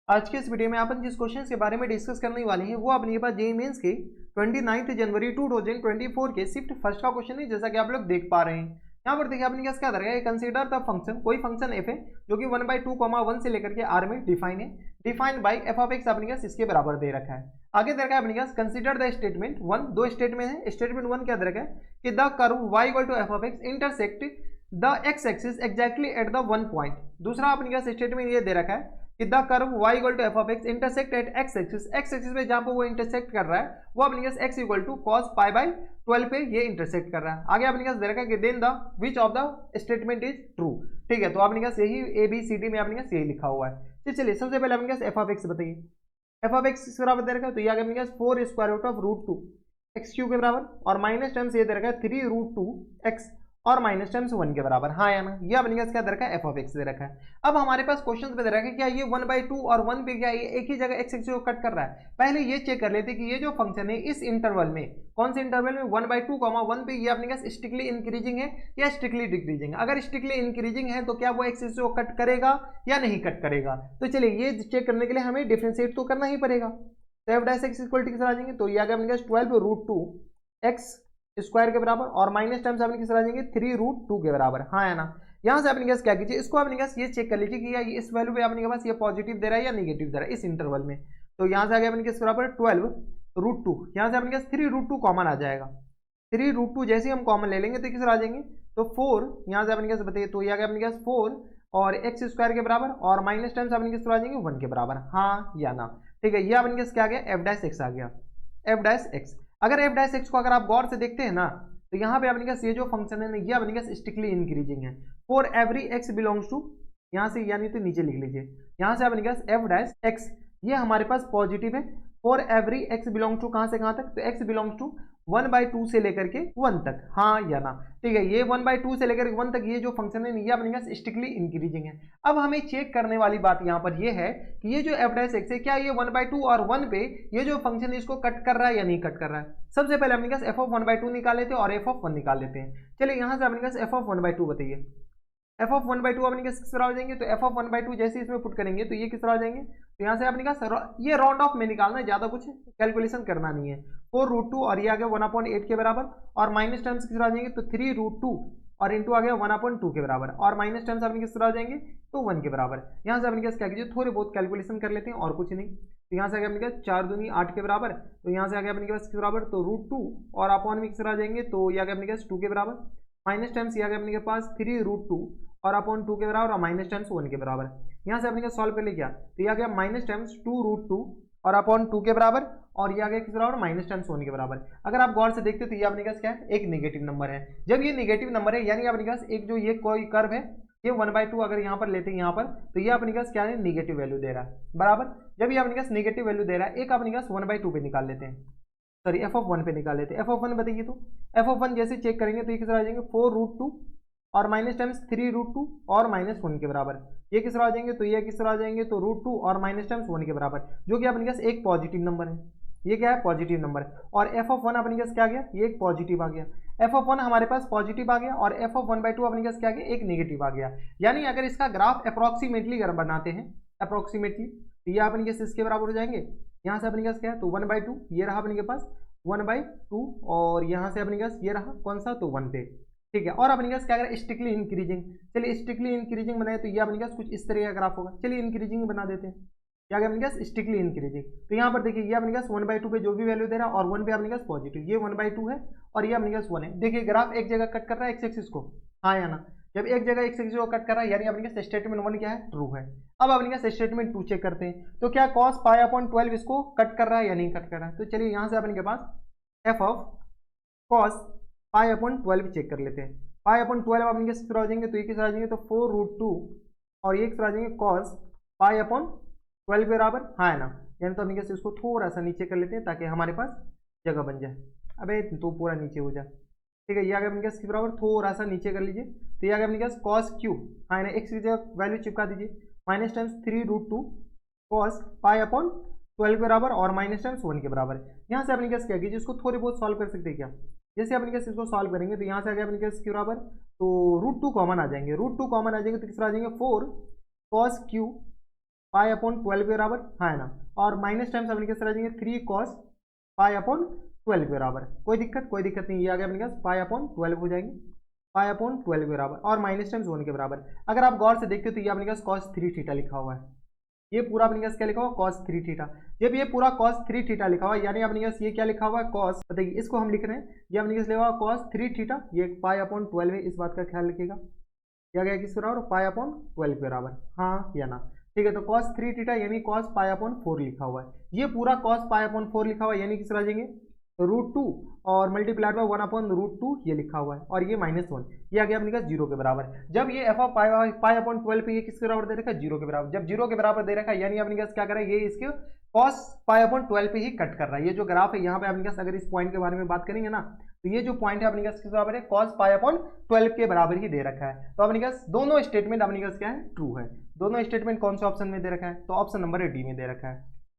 आज के इस वीडियो में अपन जिस क्वेश्चन के बारे में डिस्कस करने वाले हैं वो अपने पास जेईई मेंस के 29 जनवरी 2024 के शिफ्ट फर्स्ट का क्वेश्चन है, जैसा कि आप लोग देख पा रहे हैं। यहाँ पर देखिए अपने पास क्या दे कंसीडर द फंक्शन, कोई फंक्शन एफ है जो कि 1/2, 1 से लेकर के आर में डिफाइन है, defined by F of x अपने पास इसके बराबर दे रखा है। आगे दे रखा है अपने पास कंसीडर द स्टेटमेंट वन, दो स्टेटमेंट है। स्टेटमेंट वन क्या दे रखा है कि the curve y equal to F of X intersect the X axis exactly at the one point. दूसरा अपने पास स्टेटमेंट ये दे रखा है कि the curve y equal to F of X intersect at X axis में जहां पर वो इंटरसेक्ट कर रहा है वो अपने पास x equal to cos pi by 12 पे ये इंटरसेक्ट कर रहा है। आगे अपने पास दे रखा है कि then the which of the statement is true. ठीक है, तो अपने पास यही ए बी सी डी में अपने पास यही लिखा हुआ है। तो चलिए सबसे पहले अपने पास एफ ऑफ एक्स बताइए। एफ ऑफ एक्स किस बराबर दे रखा है, तो ये आगे अपने पास 4 square root of root 2 X cube के बराबर, और माइनस टर्म्स ये दे रखा है 3 रूट 2 एक्स और माइनस टर्म्स 1 के बराबर। हाँ या ना, ये अपने पास क्या दे रखा है, एफ ऑफ एक्स दे रखा है। अब हमारे पास क्वेश्चन पे दे रखा है क्या ये 1/2 और 1 पे क्या ये एक ही जगह एक्स एक्सिस को कट कर रहा है। पहले ये चेक कर लेते कि ये जो फंक्शन है इस इंटरवल में, कौन से इंटरवल में, 1/2, 1 पे ये अपने पास स्ट्रिक्टली इंक्रीजिंग है या स्ट्रिक्टली डिक्रीजिंग है। अगर स्ट्रिक्टली इंक्रीजिंग है तो क्या वो एक्स एक्सिस को कट करेगा या नहीं कट करेगा। तो चलिए ये चेक करने के लिए हमें डिफरेंशिएट तो करना ही पड़ेगा। तो F dash X equal to किस आ जाएंगे, तो ये आ गया अपने पास 12 रूट 2 एक्स स्क्वायर के बराबर, और माइनस टर्म्स अपने किस आ जाएंगे 3 रूट 2 के बराबर। हाँ है ना। यहाँ से अपने पास क्या कीजिए, इसको अपने पास ये चेक कर लीजिए कि ये इस वैल्यू पे अपने के पास ये पॉजिटिव दे रहा है या नेगेटिव दे रहा है इस इंटरवल में। तो यहाँ से आ गया अपने किस बराबर 12 रूट 2, यहाँ से अपने पास 3 रूट 2 कॉमन आ जाएगा। 3 रूट 2 जैसे हम कॉमन ले लेंगे तो किस आ जाएंगे, तो 4 यहाँ से अपने पास बताइए, तो ये आ गया अपने पास 4 और एक्स स्क्वायर के बराबर, और माइनस टर्म्स अपने किस आ जाएंगे 1 के बराबर। हाँ या ना। ठीक है, ये अपने पास क्या आ गया, एफ डैश एक्स आ गया, एफ डैश एक्स। अगर एफ डैश एक्स को अगर आप गौर से देखते हैं ना, तो यहाँ पे अपने पास ये जो फंक्शन है ना, ये अपने पास स्ट्रिक्टली इंक्रीजिंग है for every X belongs to, यहाँ से यानी तो नीचे लिख लीजिए, यहाँ से अपने पास एफ डैश एक्स ये हमारे पास पॉजिटिव है for every X belongs to, कहाँ से कहाँ तक, तो एक्स बिलोंग्स टू 1/2 से लेकर के 1 तक। हाँ या ना। ठीक है, ये 1/2 से लेकर 1 तक ये जो फंक्शन है ये अपने पास स्ट्रिक्टली इंक्रीजिंग है। अब हमें चेक करने वाली बात यहाँ पर ये है कि ये जो एफ डैश एक्स है क्या ये 1/2 और 1 पे ये जो फंक्शन है इसको कट कर रहा है या नहीं कट कर रहा है। सबसे पहले अपने पास एफ ऑफ 1/2 निकाल लेते हैं और एफ ऑफ 1 निकाल लेते हैं। चलिए यहाँ से अपने पास एफ ऑफ 1/2 बताइए। एफ ऑफ 1/2 अपने किस तरह हो जाएंगे, तो एफ ऑफ 1/2 जैसे इसमें पुट करेंगे तो ये किस तरह हो जाएंगे, तो यहाँ से अपने का ये राउंड ऑफ में निकालना है, ज्यादा कुछ कैलकुलेशन करना नहीं है। 4 रूट 2 और ये आ गया 1/8 के बराबर, और माइनस टर्म्स किस तरह आ जाएंगे, तो 3 रूट 2 और इंटू आ गया 1/2 के बराबर, और माइनस टर्म्स अपने किस तरह आ जाएंगे, तो 1 के बराबर। यहाँ से अपने क्या कीजिए, थोड़े बहुत कैलकुलेशन कर लेते हैं और कुछ नहीं। तो यहाँ से आ गया अपने पास 4 दूनी 8 के बराबर, तो यहाँ से आ गया अपने पास किस बराबर, तो रूट 2 और अपॉन में किस तरह आ जाएंगे, तो ये आ गया अपने पास 2 के बराबर, माइनस टर्म्स ये आ गया अपने के पास 3 रूट 2 और अपॉन 2 के बराबर, और माइनस टर्म्स 1 के बराबर। यहाँ से अपने का सॉल्व कर ले क्या, तो ये आ गया माइनस टर्म्स 2 रूट 2 और अपॉन 2 के बराबर, और ये आ गया किस बराबर, माइनस टर्म्स 1 के बराबर। अगर आप गौर से देखते हो तो ये अपने पास क्या है, एक नेगेटिव नंबर है। जब ये नेगेटिव नंबर है यानी अपने पास एक जो ये कोई कर्व है ये 1/2 अगर यहाँ पर लेते हैं यहाँ पर, तो ये अपने पास क्या है, नेगेटिव वैल्यू दे रहा है बराबर। जब ये अपने पास नेगेटिव वैल्यू दे रहा है, एक अपने पास 1/2 पे निकाल लेते हैं, सॉरी एफ ऑफ 1 पे निकाल लेते हैं। एफ ऑफ 1 बताइए, तो एफ ऑफ 1 जैसे चेक करेंगे तो ये किस तरह आ जाएंगे, 4 रूट 2 और माइनस टर्म्स 3 रूट 2 और माइनस 1 के बराबर। ये किस तरह आ जाएंगे, तो ये किस तरह आ जाएंगे, तो रूट 2 और माइनस टर्म्स 1 के बराबर, जो कि अपने पास एक पॉजिटिव नंबर है। ये क्या है, पॉजिटिव नंबर। और एफ ऑफ 1 अपने पास क्या आ गया, ये एक पॉजिटिव आ गया। एफ ऑफ 1 हमारे पास पॉजिटिव आ गया, और एफ ऑफ 1/2 अपने पास क्या आ गया, एक नेगेटिव आ गया। यानी अगर इसका ग्राफ अप्रोक्सीमेटली अगर बनाते हैं, अप्रोक्सीमेटली, तो ये अपने पास इसके बराबर हो जाएंगे। यहाँ से अपने पास क्या है, तो 1/2 ये रहा अपने के पास 1/2, और यहाँ से अपने पास ये रहा कौन सा, तो 1 पे। ठीक है, और अपने पास क्या करें, स्ट्रिक्टली इंक्रीजिंग। चलिए स्ट्रिक्टली इंक्रीजिंग बनाए तो ये अपने पास कुछ इस तरह का ग्राफ होगा। चलिए इंक्रीजिंग बना देते हैं, क्या अपने पास स्ट्रिक्टली इंक्रीजिंग। तो यहाँ पर देखिए ये अपने पास 1/2 पे जो भी वैल्यू दे रहा है, और 1 पे अपने पास पॉजिटिव, ये 1/2 है और ये अपने पास 1 है। देखिए ग्राफ एक जगह कट कर रहा है एक्स एक्सिस को, हाँ या ना। जब एक जगह एक्स एक्सिस को कट कर रहा है यानी अपने पास स्टेटमेंट 1 क्या है, ट्रू है। अब अपने पास स्टेटमेंट 2 चेक करते हैं, तो क्या cos π/12 इसको कट कर रहा है या नहीं कट कर रहा है। तो चलिए यहाँ से अपने के पास एफ ऑफ cos π/12 चेक कर लेते हैं। π/12 अपने किस तरह हो जाएंगे, तो ये किस तरह आ जाएंगे, तो 4 रूट 2 और ये किस तरह आ जाएंगे cos π/12 के बराबर। हाँ है ना, यानी तो अपने इसको थोड़ा सा नीचे कर लेते हैं ताकि हमारे पास जगह बन जाए। अबे तो पूरा नीचे हो जाए। ठीक है, ये आ गया अपने किस बराबर, थोड़ा सा नीचे कर लीजिए, तो ये आ गया अपने पास cos क्यू, हाँ ना, एक्स की जगह वैल्यू चिपका दीजिए, माइनस टर्म्स 3 रूट 2 cos π/12 के बराबर, और माइनस टर्म्स 1 के बराबर। यहाँ से अपने क्या कीजिए, इसको थोड़ी बहुत सॉल्व कर सकते हैं क्या। जैसे अपने कैसे इसको सॉल्व करेंगे तो यहाँ से आ गया अपने के बराबर, तो रूट 2 कॉमन आ जाएंगे, रूट 2 कॉमन आ जाएंगे तो किस तरह आ जाएंगे, 4 cos क्यू पाई अपॉन 12 के बराबर, हाँ है ना, और माइनस टाइम्स अपने कैसे रहेंगे 3 कॉस पाई अपॉन 12 के बराबर, कोई दिक्कत नहीं, ये आ गया अपने पास पाई अपॉन 12 हो जाएंगे, पाई अपॉन 12 के बराबर और माइनस टाइम्स 1 के बराबर। अगर आप गौर से देखते हो तो ये अपने पास कॉस 3 थीटा लिखा हुआ है, ये पूरा अपने पास क्या लिखा हुआ कॉस 3 थीटा। जब ये पूरा कॉस 3 थीटा लिखा हुआ है यानी अपने पास ये क्या लिखा हुआ है कॉस, बताइए इसको हम लिख रहे हैं, ये अपने पास लिखा हुआ कॉस 3 थीटा, ये पाई अपॉन 12 है, इस बात का ख्याल रखिएगा, क्या गया किस बराबर पाई अपॉन 12 के बराबर, हाँ या ना, ठीक है। तो कॉस 3 थीटा यानी कॉस पाई अपॉन 4 लिखा हुआ है, ये पूरा कॉस पाई अपॉन 4 लिखा हुआ है यानी किस तरह जाएंगे √2 और मल्टीप्लाइड बाय 1 अपॉन √2 ये लिखा हुआ है और ये -1, ये आ गया अपने पास 0 के बराबर। जब ये एफ ऑफ पाई अपॉन 12 पे ये किसके बराबर दे रखा है 0 के बराबर, जब 0 के बराबर दे रखा है यानी अपने पास क्या कर रहा है ये इसके कॉस पाई अपॉन 12 पे ही कट कर रहा है। ये जो ग्राफ है यहाँ पे अपने पास अगर इस पॉइंट के बारे में बात करेंगे ना तो ये जो पॉइंट है अपने पास किस बराबर है कॉस पाई अपॉन 12 के बराबर ही दे रखा है। तो अपने पास दोनों स्टेटमेंट अपने पास क्या है ट्रू है। दोनों स्टेटमेंट कौन से ऑप्शन में दे रखा है तो ऑप्शन नंबर डी में दे रखा है,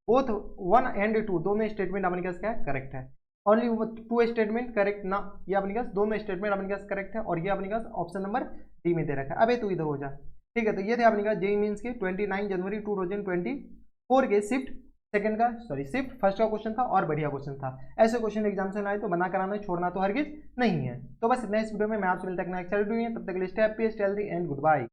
बोथ 1 एंड 2 दोनों स्टेटमेंट अपने पास क्या है करेक्ट है। ओनली 2 स्टेटमेंट करेक्ट ना, ये अपने पास दोनों स्टेटमेंट अपने पास करेक्ट है और ये अपने पास ऑप्शन नंबर डी में दे रखा है। अबे तू इधर हो जा, ठीक है। तो ये थे अपने पास जेईई मेंस के 29 जनवरी 2024 के शिफ्ट फर्स्ट का क्वेश्चन था और बढ़िया क्वेश्चन था। ऐसे क्वेश्चन एग्जाम से लाए तो बना कराना छोड़ना तो हरगिज नहीं है। तो बस इतना इस वीडियो में, मैं आपसे मिलता है नेक्स्ट वीडियो में, तब तक के लिए stay happy stay healthy and good bye.